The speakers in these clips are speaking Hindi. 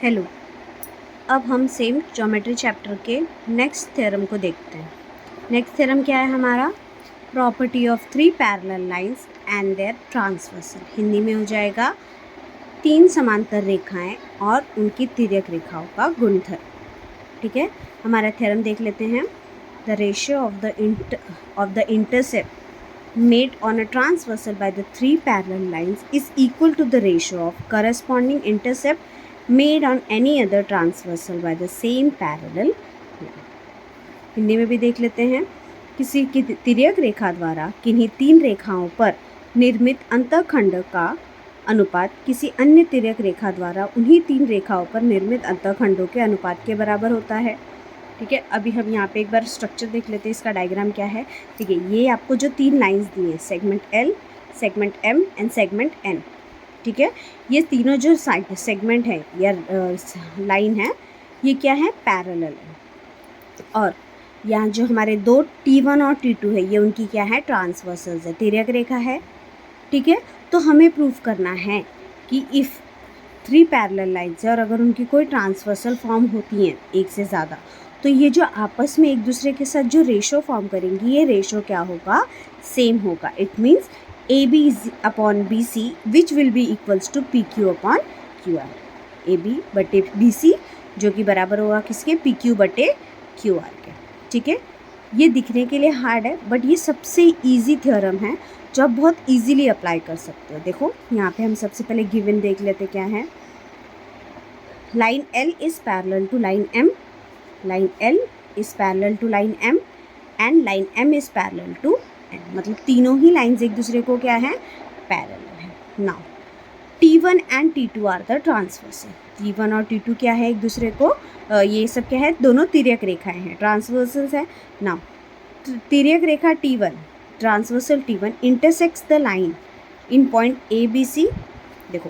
हेलो। अब हम सेम ज्योमेट्री चैप्टर के नेक्स्ट थ्योरम को देखते हैं। नेक्स्ट थ्योरम क्या है हमारा? Property of three parallel lines and their transversal. Hindi में हो जाएगा तीन समांतर रेखाएं और उनकी तिर्यक रेखाओं का गुणधर्म। ठीक है, हमारा थ्योरम देख लेते हैं। The ratio of the intercept made on a transversal by the three parallel lines is equal to the ratio of corresponding intercept made on any other transversal by the same parallel line। Hindi में भी देख लेते हैं। किसी की तिर्यक रेखा द्वारा किन्हीं तीन रेखाओं पर निर्मित अंतःखंड का अनुपात किसी अन्य तिर्यक रेखा द्वारा उन्हीं तीन रेखाओं पर निर्मित अंतःखंडों के अनुपात के बराबर होता है। ठीक है, अभी हम यहाँ पे एक बार स्ट्रक्चर देख लेते हैं, इसका डायग्राम क्या है। ठीक है, ये आपको जो तीन लाइंस दी हैं, segment L, segment M and segment N. ठीक है, ये तीनों जो सेगमेंट है या लाइन है, ये क्या है? पैरेलल है। और यहाँ जो हमारे दो T1 और T2 है, ये उनकी क्या है? ट्रांसवर्सल्स है, तिर्यक रेखा है। ठीक है, तो हमें प्रूफ करना है कि इफ़ थ्री पैरेलल लाइन्स है और अगर उनकी कोई ट्रांसवर्सल फॉर्म होती हैं एक से ज़्यादा, तो ये जो आपस में एक दूसरे के साथ जो रेशो फॉर्म करेंगी, ये रेशो क्या होगा? सेम होगा। It means A B upon B C which will be equals to P Q upon Q R. A B बटे बी सी जो कि बराबर होगा किसके? पी क्यू बटे क्यू आर के। ठीक है, ये दिखने के लिए हार्ड है बट ये सबसे ईजी थ्योरम है जो आप बहुत ईजीली अप्लाई कर सकते हो। देखो यहाँ पे हम सबसे पहले गिवन देख लेते क्या है। Line L is parallel to line M, line L is parallel to line M and line M is parallel to N। मतलब तीनों ही लाइंस एक दूसरे को क्या है? पैरेलल है। Now T1 and T2 are the transversal. T1 और T2 क्या है एक दूसरे को? ये सब क्या है? दोनों तिर्यक रेखाएं हैं, ट्रांसवर्सल्स है। नाउ तिर्यक रेखा T1, transversal T1 intersects the line in point ABC। देखो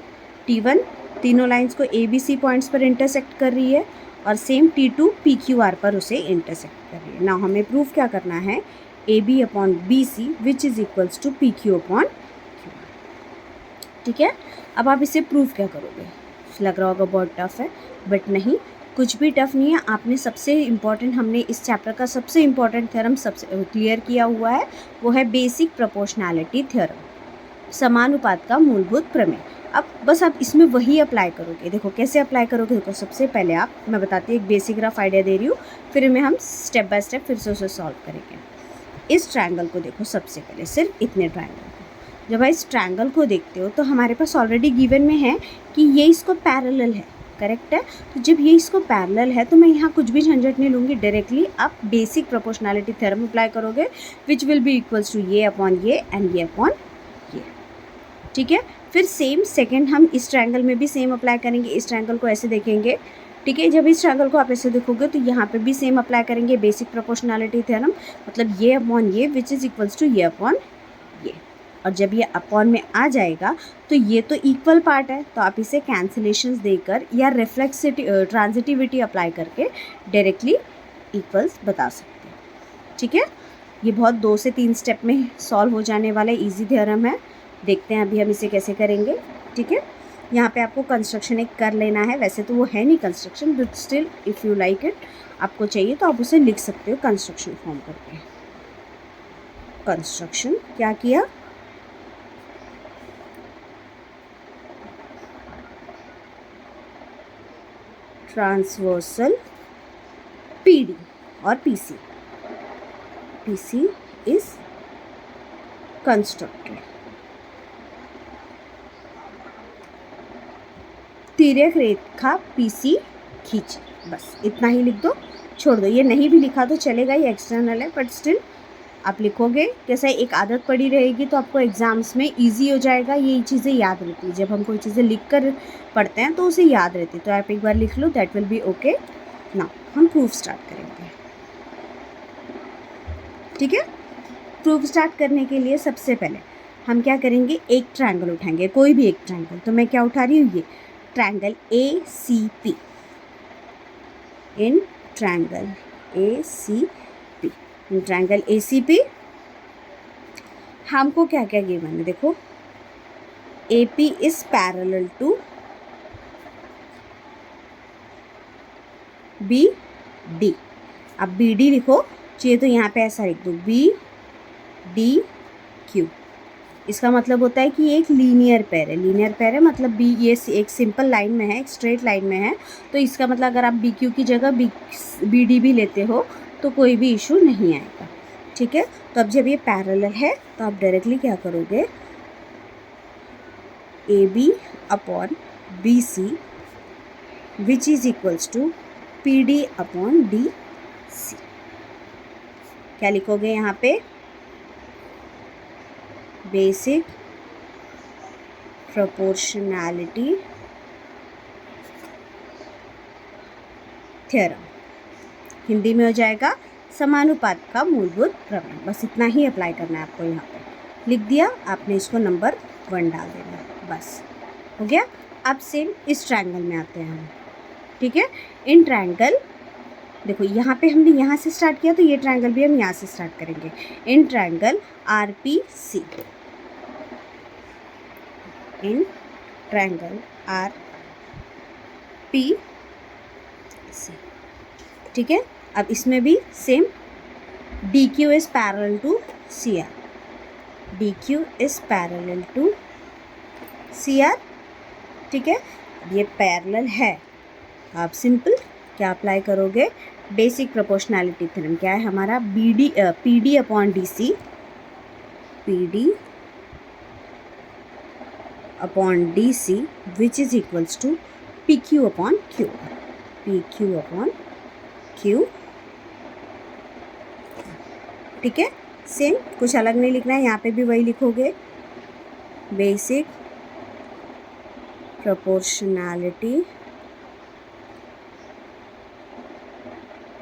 T1 तीनों लाइंस को ABC पॉइंट्स पर इंटरसेक्ट कर रही है और सेम T2 PQR पर उसे इंटरसेक्ट कर रही है। नाउ हमें प्रूफ क्या करना है? AB upon BC which is equals to PQ upon QR। ठीक है, अब आप इसे प्रूफ क्या करोगे? लग रहा होगा बहुत टफ है, बट नहीं, कुछ भी टफ नहीं है। आपने सबसे इम्पॉर्टेंट, हमने इस चैप्टर का सबसे इम्पॉर्टेंट थ्योरम सबसे क्लियर किया हुआ है, वो है बेसिक प्रोपोर्शनैलिटी थ्योरम, समानुपात का मूलभूत प्रमेय। अब बस आप इसमें वही अप्लाई करोगे। देखो कैसे अप्लाई करोगे। देखो सबसे पहले मैं बताती हूँ, एक बेसिक रफ आइडिया दे रही हूँ, फिर इन्हें हम स्टेप बाय स्टेप फिर से उसे सॉल्व करेंगे। इस ट्रायंगल को देखो, सबसे पहले सिर्फ इतने ट्रायंगल को जब आप इस ट्रायंगल को देखते हो तो हमारे पास ऑलरेडी गिवन में है कि ये इसको पैरेलल है, करेक्ट है। तो जब ये इसको पैरेलल है तो मैं यहाँ कुछ भी झंझट नहीं लूँगी, डायरेक्टली आप बेसिक प्रोपोर्शनैलिटी थ्योरम अप्लाई करोगे which will be equals to ये अपॉन ये एंड ये अपॉन ये। ठीक है, फिर सेम सेकंड हम इस ट्रायंगल में भी सेम अप्लाई करेंगे। इस ट्रायंगल को ऐसे देखेंगे। ठीक है, जब इस ट्रायंगल को आप ऐसे देखोगे तो यहाँ पे भी सेम अप्लाई करेंगे बेसिक प्रोपोर्शनैलिटी थ्योरम, मतलब ये अपॉन ये विच इज़ इक्वल्स टू ये अपॉन ये। और जब ये अपॉन में आ जाएगा तो ये तो इक्वल पार्ट है, तो आप इसे कैंसिलेशंस देकर या ट्रांजिटिविटी अप्लाई करके डायरेक्टली इक्वल्स बता सकते हैं। ठीक है, ये बहुत 2 से 3 स्टेप में सॉल्व हो जाने वाला ईजी थ्योरम है। देखते हैं अभी हम इसे कैसे करेंगे। ठीक है, यहाँ पे आपको कंस्ट्रक्शन एक कर लेना है। वैसे तो वो है नहीं construction, but still if you like it, आपको चाहिए तो आप उसे लिख सकते हो कंस्ट्रक्शन फॉर्म करके। कंस्ट्रक्शन क्या किया? ट्रांसवर्सल PD और PC। PC is constructed. तिर्यक रेखा PC खींची, बस इतना ही लिख दो, छोड़ दो। ये नहीं भी लिखा तो चलेगा, ये एक्सटर्नल है, बट स्टिल आप लिखोगे कैसा, एक आदत पड़ी रहेगी तो आपको एग्ज़ाम्स में इजी हो जाएगा। ये चीज़ें याद रहती है, जब हम कोई चीज़ें लिख कर पढ़ते हैं तो उसे याद रहती है। तो आप एक बार लिख लो, that will be okay. Now हम प्रूफ स्टार्ट करेंगे। ठीक है, प्रूफ स्टार्ट करने के लिए सबसे पहले हम क्या करेंगे? एक ट्रायंगल उठाएंगे, कोई भी एक ट्रायंगल। तो मैं क्या उठा रही हूँ? ये triangle ACP। In triangle ACP, in triangle ACP हमको क्या क्या गिवन है? देखो AP is parallel to B D. अब बी डी लिखो, चाहिए तो यहाँ पे ऐसा लिख दो बी डी क्यू। इसका मतलब होता है कि ये एक लीनियर पेयर है। लीनियर पेयर है मतलब बी, ये एक सिंपल लाइन में है, एक स्ट्रेट लाइन में है, तो इसका मतलब अगर आप बी क्यू की जगह बी डी भी लेते हो तो कोई भी इशू नहीं आएगा। ठीक है, तो अब जब ये पैरेलल है तो आप डायरेक्टली क्या करोगे, A B upon B C which is equals to P D upon D C. क्या लिखोगे यहाँ पे, बेसिक प्रोपोर्शनैलिटी थ्योरम। हिंदी में हो जाएगा समानुपात का मूलभूत प्रमेय। बस इतना ही अप्लाई करना है आपको। यहाँ पे लिख दिया आपने, इसको नंबर 1 डाल देना, बस हो गया। अब सेम इस ट्रायंगल में आते हैं हम। ठीक है, इन ट्रायंगल देखो यहाँ पे हमने यहाँ से स्टार्ट किया तो ये ट्रायंगल भी हम यहाँ से स्टार्ट करेंगे। In triangle R P C, in triangle R P C. ठीक है, अब इसमें भी same D Q is parallel to C R, D Q is parallel to C R. ठीक है, ये पैरेलल है, आप सिंपल क्या अप्लाई करोगे, बेसिक प्रोपोर्शनैलिटी थ्योरम। क्या है हमारा, B D P D upon D C, P D upon D C which is equals to P Q upon Q, P Q upon Q. ठीक है, सेम, कुछ अलग नहीं लिखना है, यहाँ पे भी वही लिखोगे, basic proportionality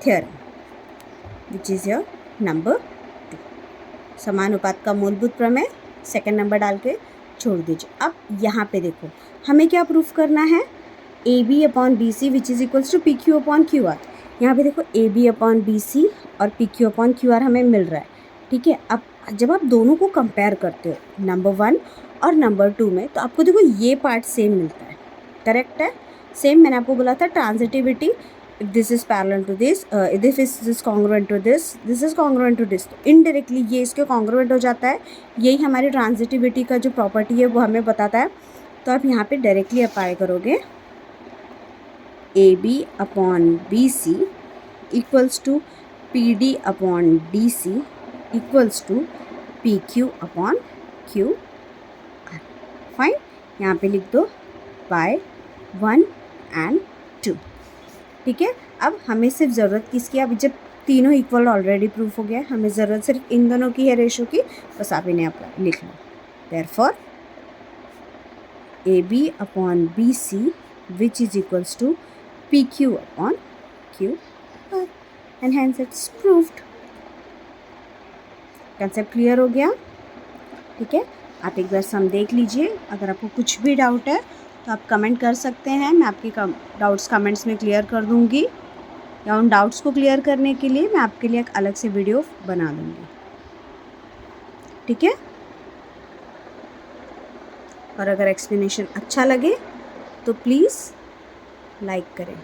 theorem which is your number 2। समानुपात का मूलभूत प्रमेय सेकंड नंबर डाल के छोड़ दीजिए। अब यहाँ पे देखो हमें क्या प्रूफ करना है, A B upon B C which is equals to P Q upon Q R. यहाँ पे देखो A B upon B C और P Q upon Q R हमें मिल रहा है। ठीक है, अब जब आप दोनों को कंपेयर करते हो नंबर 1 और नंबर 2 में, तो आपको देखो ये पार्ट सेम मिलता है, करेक्ट है। सेम मैंने आपको बोला था transitivity, if this is parallel to this, if this is congruent to this, this is congruent to this, तो इनडायरेक्टली ये इसके कॉन्ग्रुएंट हो जाता है। यही हमारी ट्रांजिटिविटी का जो प्रॉपर्टी है वो हमें बताता है। तो आप यहाँ पे डायरेक्टली अप्लाई करोगे, A B upon B C equals to P D upon D C equals to P Q upon Q R. Fine, यहाँ पे लिख दो बाय 1 and 2। ठीक है, अब हमें सिर्फ ज़रूरत किसकी, अब जब तीनों इक्वल ऑलरेडी प्रूफ हो गया, हमें ज़रूरत सिर्फ इन दोनों की है रेशो की, बस आप इन्हें अप्लाई लिख लो। Therefore A B upon B C which is equals to P Q upon Q R and hence it's proved. Concept clear हो गया। ठीक है, आप एक बार सम देख लीजिए। अगर आपको कुछ भी डाउट है तो आप कमेंट कर सकते हैं, मैं आपके डाउट्स कमेंट्स में क्लियर कर दूंगी, या उन डाउट्स को क्लियर करने के लिए मैं आपके लिए एक अलग से वीडियो बना दूंगी। ठीक है, और अगर एक्सप्लेनेशन अच्छा लगे तो प्लीज़ लाइक करें।